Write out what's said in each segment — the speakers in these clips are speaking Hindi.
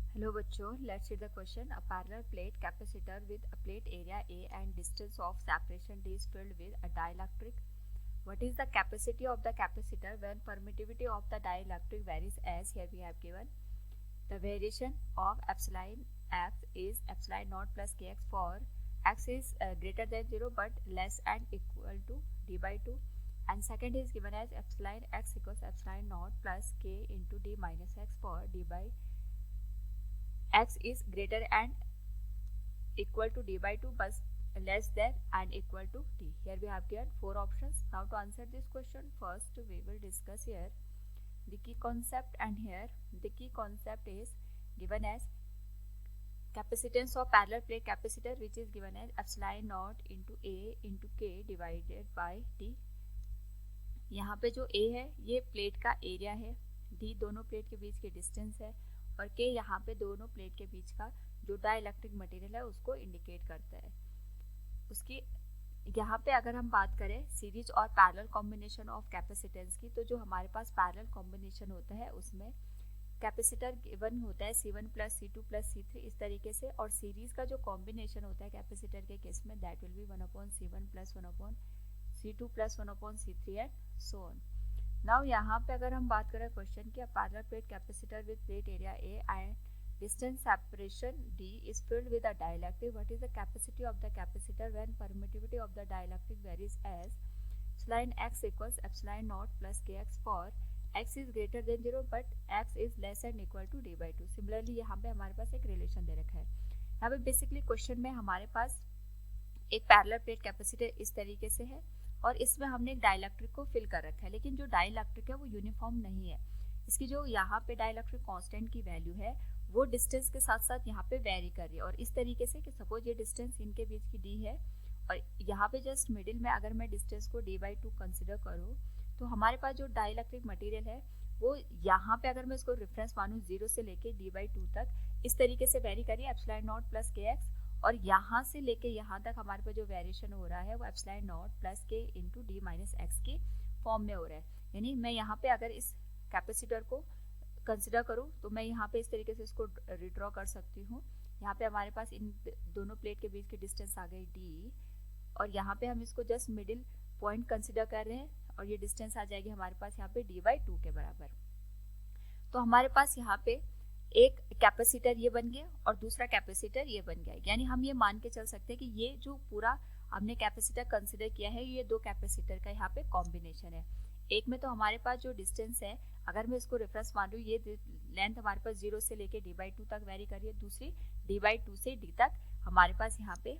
हेलो बच्चों, let's read the question. A parallel plate capacitor with a plate area A and distance of separation D is filled with a dielectric. What is the capacity of the capacitor when permittivity of the dielectric varies as here we have given. The variation of epsilon x is epsilon naught plus kx for x is greater than 0 but less and equal to d by 2, and second is given as epsilon x equals epsilon naught plus k into d minus x for d by x is greater and equal to d by 2 but less than and equal to d. Here we have given four options. Now to answer this question, first we will discuss here the key concept, and here the key concept is given as capacitance of parallel plate capacitor, which is given as epsilon naught into a into k divided by d. यहाँ पे जो a है ये प्लेट का एरिया है, d दोनों प्लेट के बीच की डिस्टेंस है, और k यहाँ पे दोनों प्लेट के बीच का जो डाइलेक्ट्रिक मटेरियल है उसको इंडिकेट करता है. उसकी यहाँ पे अगर हम बात करें सीरीज और पैरेलल कॉम्बिनेशन ऑफ कैपेसिटेंस की, तो जो हमारे पास पैरेलल कॉम्बिनेशन होता है उसमें कैपेसिटर गिवन होता है C1 plus C2 plus C3 इस तरीके से, और सीरीज का जो कॉम्बिनेशन होता है कैपेसिटर के केस में that will B 1/C1 plus 1/C2 plus 1/C3 and so on. Now यहाँ पे अगर हम बात करें क्वेश्चन की, parallel plate capacitor with plate area A and distance separation D is filled with a dielectric. What is the capacity of the capacitor when permittivity of the dielectric varies as epsilon x equals epsilon naught plus kx for x is greater than 0 but x is less and equal to d by 2. Similarly यहाँ पे हमारे पास एक रिलेशन दे रखा है. यहाँ पे बेसिकली क्वेश्चन में हमारे पास एक पैरेलल प्लेट कैपेसिटर इस तरीके से है और इसमें हमने एक डाइलेक्ट्रिक को फिल कर रखा है, लेकिन जो डाइलेक्ट्रिक है वो यूनिफॉर्म नहीं है. इसकी जो यहाँ पे डाइलेक्ट्रिक कांस्टेंट की वैल्यू है वो डिस्टेंस के साथ साथ यहाँ पे वेरी कर रही है, और इस तरीके से कि सपोज ये डिस्टेंस इनके बीच की d है और यहाँ पे जस्ट मिडिल में अगर मैं डिस्टेंस को d by 2 कंसिडर करूँ तो हमारे पास जो डाइलेक्ट्रिक मटेरियल है वो यहाँ पे अगर मैं इसको रेफरेंस मानूँ 0 से लेके d by 2 तक इस तरीके से वेरी कर रही है epsilon naught plus K x, और यहाँ से लेके यहाँ तक हमारे पास जो वेरिएशन हो रहा है वो epsilon naught plus K into D minus x के फॉर्म में हो रहा है. यानी मैं यहाँ पे अगर इस कैपेसिटर को कंसिडर करूँ तो मैं यहाँ पे इस तरीके से इसको रिड्रॉ कर सकती हूँ. यहाँ पे हमारे पास इन दोनों प्लेट के बीच की डिस्टेंस आ गई d, और यहाँ पे हम इसको जस्ट मिडिल पॉइंट कंसिडर कर रहे हैं और ये डिस्टेंस आ जाएगी हमारे पास यहाँ पे d by 2 के बराबर. तो हमारे पास यहाँ पे एक कैपेसिटर ये बन गया और दूसरा कैपेसिटर ये बन गया. यानी हम ये मान के चल सकते हैं कि ये जो पूरा हमने कैपेसिटर कंसिडर किया है ये दो कैपेसिटर का यहाँ पे कॉम्बिनेशन है. एक में तो हमारे पास जो डिस्टेंस है अगर मैं इसको रेफरेंस मान लूँ, ये लेंथ हमारे पास 0 से लेके d by 2 तक वेरी कर रही है, दूसरी d by 2 से d तक हमारे पास यहाँ पे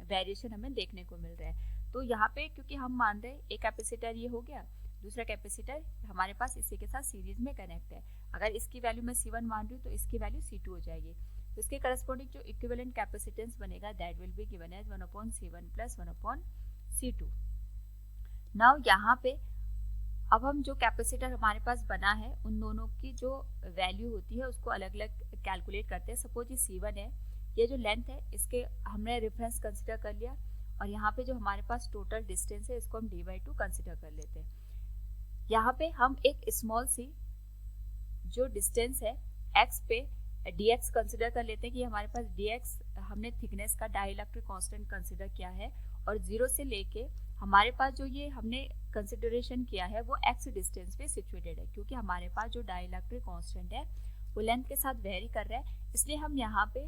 वेरिएशन हमें देखने को मिल रहा है. तो यहाँ पे क्योंकि हम मान रहे हैं एक कैपेसिटर ये हो गया, दूसरा कैपेसिटर हमारे पास इसी के साथ सीरीज में कनेक्ट है. अगर इसकी वैल्यू मैं C1 मान रही हूँ तो इसकी वैल्यू C2 हो जाएगी. तो इसके करस्पॉन्डिंग जो इक्विवेलेंट कैपेसिटेंस बनेगा that will be given as 1/C1 plus 1/C2. Now यहाँ पे अब हम जो कैपेसिटर हमारे पास बना है उन दोनों की जो वैल्यू होती है उसको अलग अलग कैलकुलेट करते हैं. सपोज ये C1 है, ये जो लेंथ है इसके हमने रेफरेंस कंसिडर कर लिया, और यहाँ पे जो हमारे पास टोटल डिस्टेंस है इसको हम d by 2 कंसिडर कर लेते हैं. यहाँ पे हम एक स्मॉल सी जो डिस्टेंस है x पे dx कंसिडर कर लेते हैं कि हमारे पास dx हमने थिकनेस का डाइलेक्ट्रिक कांस्टेंट कंसिडर किया है, और 0 से लेके हमारे पास जो ये हमने कंसिडरेशन किया है वो x डिस्टेंस पे सिचुएटेड है, क्योंकि हमारे पास जो डाइलेक्ट्रिक कांस्टेंट है वो लेंथ के साथ वेरी कर रहा है. इसलिए हम यहाँ पे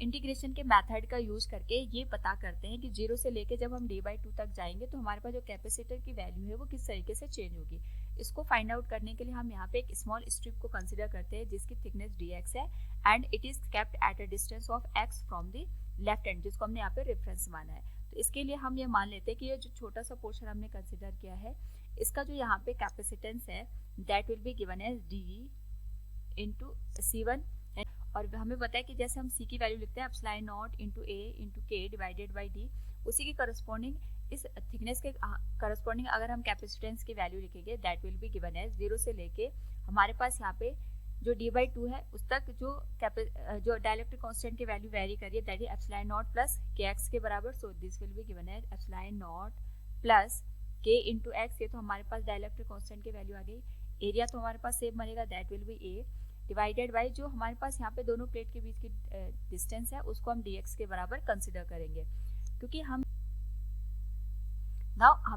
इंटीग्रेशन के मेथड का यूज करके ये पता करते हैं कि 0 से लेके जब हम d by 2 तक जाएंगे तो हमारे पास जो कैपेसिटर की वैल्यू है वो किस तरीके से चेंज होगी. इसको फाइंड आउट करने के लिए हम यहाँ पे एक स्मॉल स्ट्रिप को कंसिडर करते हैं जिसकी थिकनेस dx है and it is kept at a distance of x from the left hand, जिसको हमने यहाँ पे रेफरेंस माना है. तो इसके लिए हम ये मान लेते हैं कि ये जो छोटा सा पोर्शन हमने कंसिडर किया है इसका जो यहाँ पे कैपेसिटेंस है that will be given as d into C1, और हमें पता है कि जैसे हम c की वैल्यू लिखते हैं epsilon not into a into के डिवाइडेड बाई d, उसी के करस्पॉन्डिंग इस थिकनेस के करस्पॉन्डिंग अगर हम कैपेसिटेंस की वैल्यू लिखेंगे that will be given as 0 से लेके हमारे पास यहाँ पे जो d by 2 है उस तक जो डाइलेक्ट्रिक कांस्टेंट की वैल्यू वेरी करिए that is epsilon naught plus K X के बराबर. So this will be given as epsilon naught plus K into X. ये तो हमारे पास डाइलेक्ट्रिक कांस्टेंट की वैल्यू आ गई. एरिया तो हमारे पास सेम बनेगा that will be a, divided by जो हमारे पास यहाँ पे दोनों प्लेट के बीच की डिस्टेंस है उसको हम dx के बराबर कंसिडर करेंगे, क्योंकि हमें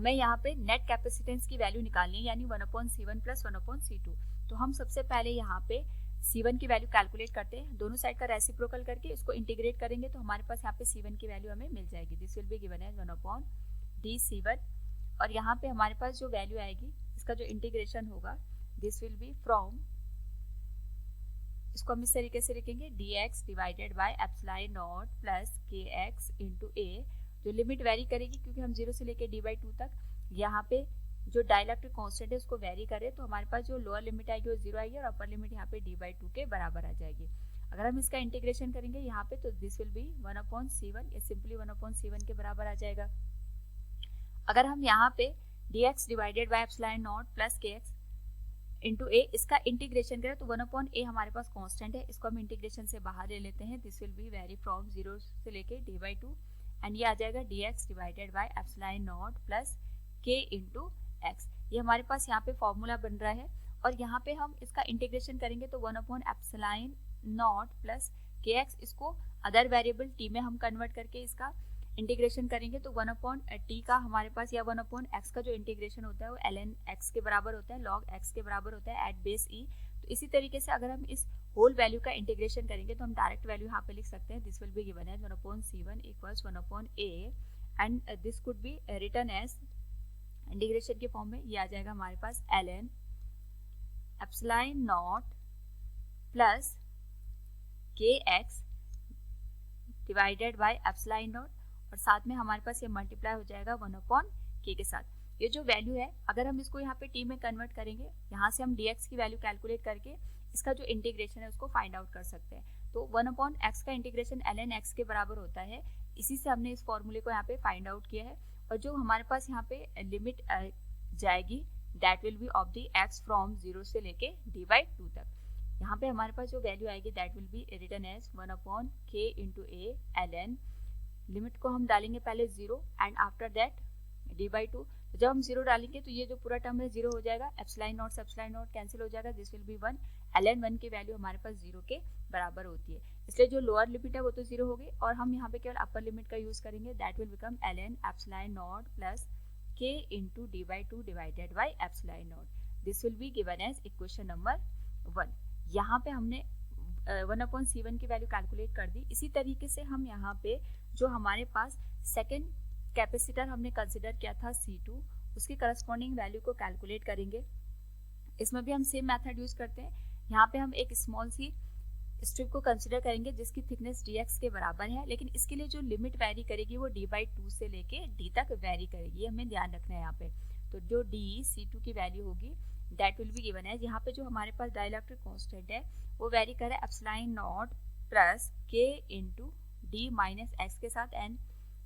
यहाँ पे नेट कैपेसिटेंस की वैल्यू निकालनी है, यानी 1/C1 प्लस 1/C2। तो हम सबसे पहले यहाँ पे C1 की वैल्यू कैलकुलेट करते हैं, दोनों साइड का रेसिप्रोकल करके इसको इंटीग्रेट करेंगे तो हमारे पास यहाँ पे C1 की वैल्यू हमें मिल जाएगी। This will be given as 1/dC1, और यहाँ पे हमारे पास जो वैल्यू आएगी इसका जो इंटीग्रेशन होगा दिस विल बी फ्रॉम, इसको हम इस तरीके से लिखेंगे dx divided by epsilon naught plus kx into a, जो लिमिट वेरी करेगी क्योंकि हम 0 से लेके d/2 तक यहाँ पे जो डाइलेक्ट्रिक कांस्टेंट है उसको वेरी करें, तो हमारे पास जो लोअर लिमिट आएगी वो 0 आएगी और अपर लिमिट यहाँ पे d/2 के बराबर आ जाएगी। अगर हम इसका इंटीग्रेशन करेंगे यहाँ पे तो दिस विल बी 1/C1, ये सिंपली 1/C1 के बराबर आ जाएगा। अगर हम यहाँ पे dx divided by epsilon naught plus kx into a इसका इंटीग्रेशन करें तो 1/a हमारे पास कांस्टेंट है, इसको हम इंटीग्रेशन से बाहर ले लेते हैं। This will be very from 0 से लेके d/2, एंड ये आ जाएगा dx divided by epsilon naught plus k into x। ये हमारे पास यहाँ पे फॉर्मूला बन रहा है, और यहाँ पे हम इसका इंटीग्रेशन करेंगे तो 1/एप्सिलॉन नॉट प्लस kx, इसको अदर वेरिएबल t में हम कन्वर्ट करके इसका इंटीग्रेशन करेंगे तो 1/t का हमारे पास, या 1/x का जो इंटीग्रेशन होता है वो ln x के बराबर होता है, log x के बराबर होता है एट बेस e। तो इसी तरीके से अगर हम इस होल वैल्यू का इंटीग्रेशन करेंगे तो हम डायरेक्ट वैल्यू यहाँ पे लिख सकते हैं। This will be given as 1/C1 equals 1/a, and this could be written as integration के फॉर्म में, ये आ जाएगा हमारे पास ln epsilon naught plus kx divided by epsilon naught, और साथ में हमारे पास ये मल्टीप्लाई हो जाएगा 1/k के साथ। ये जो वैल्यू है अगर हम इसको यहाँ पे t में कन्वर्ट करेंगे, यहाँ से हम dx की वैल्यू कैलकुलेट करके इसका जो इंटीग्रेशन है उसको फाइंड आउट कर सकते हैं। तो 1/x का इंटीग्रेशन ln x के बराबर होता है, इसी से हमने इस फॉर्मूले को यहाँ पे फाइंड आउट किया है। और जो हमारे पास यहाँ पे लिमिट जाएगी that will B of the x from 0 से लेके d/2 तक। यहाँ पे हमारे पास जो वैल्यू आएगी that will be written as 1/k into a ln, limit को हम डालेंगे पहले 0 एंड आफ्टर दैट d/2। जब हम 0 डालेंगे तो ये जो पूरा टर्म है 0 हो जाएगा, एप्सिलॉन नॉट से एप्सिलॉन नॉट कैंसिल हो जाएगा, दिस विल बी 1। ln 1 की वैल्यू हमारे पास 0 के बराबर होती है, इसलिए जो लोअर लिमिट है वो तो 0 होगी और हम यहाँ पे केवल अपर लिमिट का यूज करेंगे, that will become ln epsilon naught plus k into d/2 divided by epsilon naught. This will be given as equation number 1। यहाँ पे हमने 1/C1 की वैल्यू कैलकुलेट कर दी। इसी तरीके से हम यहाँ पे जो हमारे पास सेकेंड कैपेसिटर हमने कंसिडर किया था C2, उसकी करस्पॉन्डिंग वैल्यू को कैलकुलेट करेंगे। इसमें भी हम सेम मेथड यूज करते हैं। यहाँ पे हम एक स्मॉल सी स्ट्रिप को कंसिडर करेंगे जिसकी थिकनेस dx के बराबर है, लेकिन इसके लिए जो लिमिट वेरी करेगी वो d/2 से लेके d तक वेरी करेगी, हमें ध्यान रखना है यहाँ पे। तो जो C2 की वैल्यू होगी दैट विल बी गिवन है, यहाँ पे जो हमारे पास डाइलेक्ट्रिक कांस्टेंट है वो वेरी करे epsilon naught plus k into d minus x के साथ, and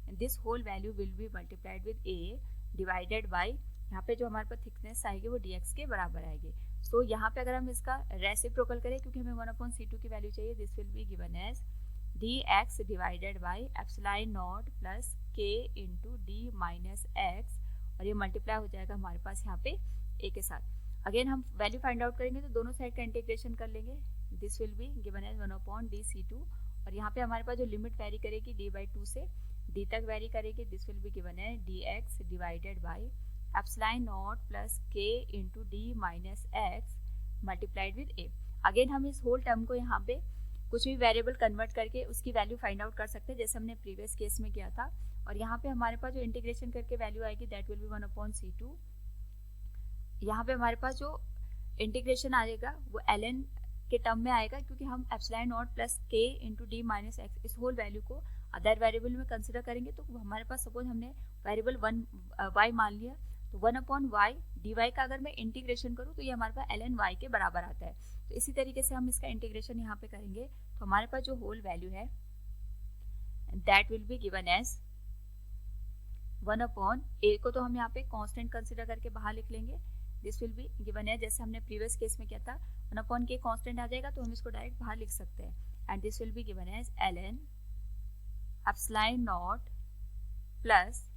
this whole value will be multiplied with a divided by, यहाँ पे जो हमारे पास थिकनेस आएगी वो dx के बराबर आएगी। सो यहाँ पे अगर हम इसका रेसिप्रोकल करें क्योंकि हमें 1/C2 की वैल्यू चाहिए, this will be given as dx divided by epsilon naught plus k into d minus x, और ये मल्टीप्लाई हो जाएगा हमारे पास यहाँ पे a के साथ। अगेन हम वैल्यू फाइंड आउट करेंगे तो दोनों साइड का इंटीग्रेशन कर लेंगे, this will be given as 1/dC2, और यहाँ पे हमारे पास जो लिमिट वेरी करेगी d/2 से d तक वेरी करेगी, दिस विल बी गिवन है dx divided by epsilon naught plus k into d minus x multiplied with a। Again हम इस होल टर्म को यहाँ पे कुछ भी वेरिएबल कन्वर्ट करके उसकी वैल्यू फाइंड आउट कर सकते हैं, जैसे हमने प्रीवियस केस में किया था। और यहाँ पे हमारे पास जो इंटीग्रेशन करके वैल्यू आएगी दैट विल बी 1/C2। यहाँ पे हमारे पास जो इंटीग्रेशन आएगा वो ln के टर्म में आएगा, क्योंकि हम epsilon naught plus k into d minus x इस होल वैल्यू को अदर वेरिएबल में कंसिडर करेंगे। तो हमारे पास सपोज हमने वेरिएबल y मान लिया, तो 1/y dy का अगर मैं इंटीग्रेशन करूँ तो ये हमारे पास ln y के बराबर आता है। तो इसी तरीके से हम इसका इंटीग्रेशन यहाँ पे करेंगे तो हमारे पास जो होल वैल्यू है that will be given as 1/a को तो हम यहाँ पे कांस्टेंट कंसिडर करके बाहर लिख लेंगे, दिस विल बी गिवन है जैसे हमने प्रीवियस केस में किया था 1/k कांस्टेंट आ जाएगा तो हम इसको डायरेक्ट बाहर लिख सकते हैं, and this will be given as ln epsilon naught plus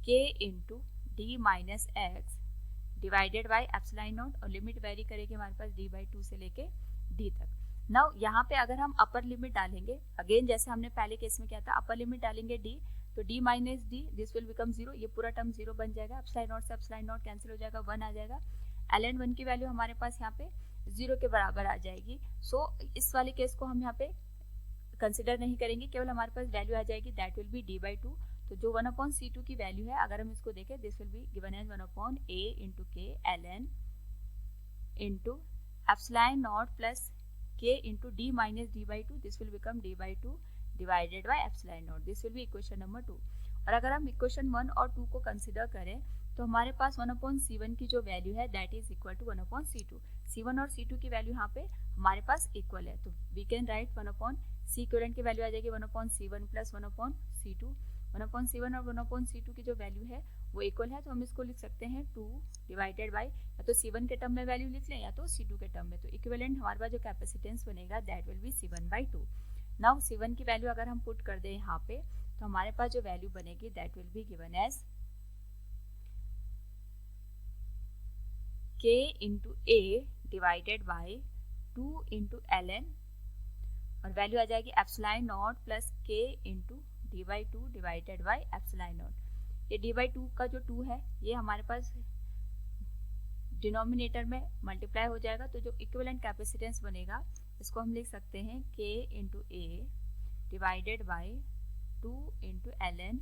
k into d minus x divided by epsilon naught, और लिमिट वेरी करेगी हमारे पास d/2 से लेके डी तक। नाउ यहाँ पे अगर हम अपर लिमिट डालेंगे, अगेन जैसे हमने पहले केस में किया था, अपर लिमिट डालेंगे डी, तो D minus D, this will become zero, ये पूरा टर्म जीरो बन जाएगा, एप्सिलॉन नॉट से एप्सिलॉन नॉट कैंसिल हो जाएगा, 1 आ जाएगा, ln 1 की वैल्यू हमारे पास यहाँ पे जीरो के बराबर आ जाएगी। सो इस वाले केस को हम यहाँ पे कंसिडर नहीं करेंगे, केवल हमारे पास वैल्यू आ जाएगी दैट विल बी d/2। तो जो 1/c2 की वैल्यू है, अगर हम इसको देखें, this will be given as 1/a into k ln into epsilon naught plus k into d minus d/2, this will become d/2 divided by epsilon naught, this will be equation number 2। और अगर हम इक्वेशन 1 और 2 को कंसिडर करें तो हमारे पास 1/c1 की जो वैल्यू है that is equal to 1/c2। c1 और c2 की वैल्यू यहाँ पे हमारे पास इक्वल है, तो we can write 1/c equivalent की वैल्यू आ जाएगी 1/c1 प्लस 1/c2। 1/c1 और 1/c2 की जो वैल्यू है वो इक्वल है, तो हम इसको लिख सकते हैं 2 डिवाइडेड बाई, या तो c1 के टर्म में वैल्यू लिख लें या तो c2 के टर्म में, तो इक्विवेलेंट हमारे पास जो कैपेसिटेंस बनेगा that will B c1/2। Now c1 की वैल्यू अगर हम पुट कर दें यहाँ पे, तो हमारे पास जो वैल्यू बनेगी that will be given as k into a divided by 2 into ln, और वैल्यू आ जाएगी epsilon naught plus k into d/2 divided by epsilon naught. ये d/2 का जो 2 है ये हमारे पास डिनोमिनेटर में मल्टीप्लाई हो जाएगा, तो जो इक्विवेलेंट कैपेसिटेंस बनेगा इसको हम लिख सकते हैं k into a divided by 2 into ln,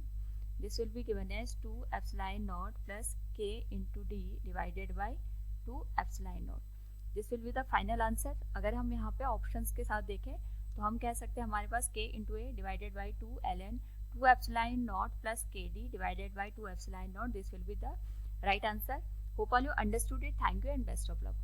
this will be given as 2 epsilon naught plus k into d divided by 2 epsilon naught, this will be the final answer. अगर हम यहाँ पे ऑप्शंस के साथ देखें तो हम कह सकते हैं हमारे पास k into a divided by 2 ln 2 epsilon naught plus kd divided by 2 epsilon naught, this will be the right answer. Hope all you understood it. Thank you and best of luck.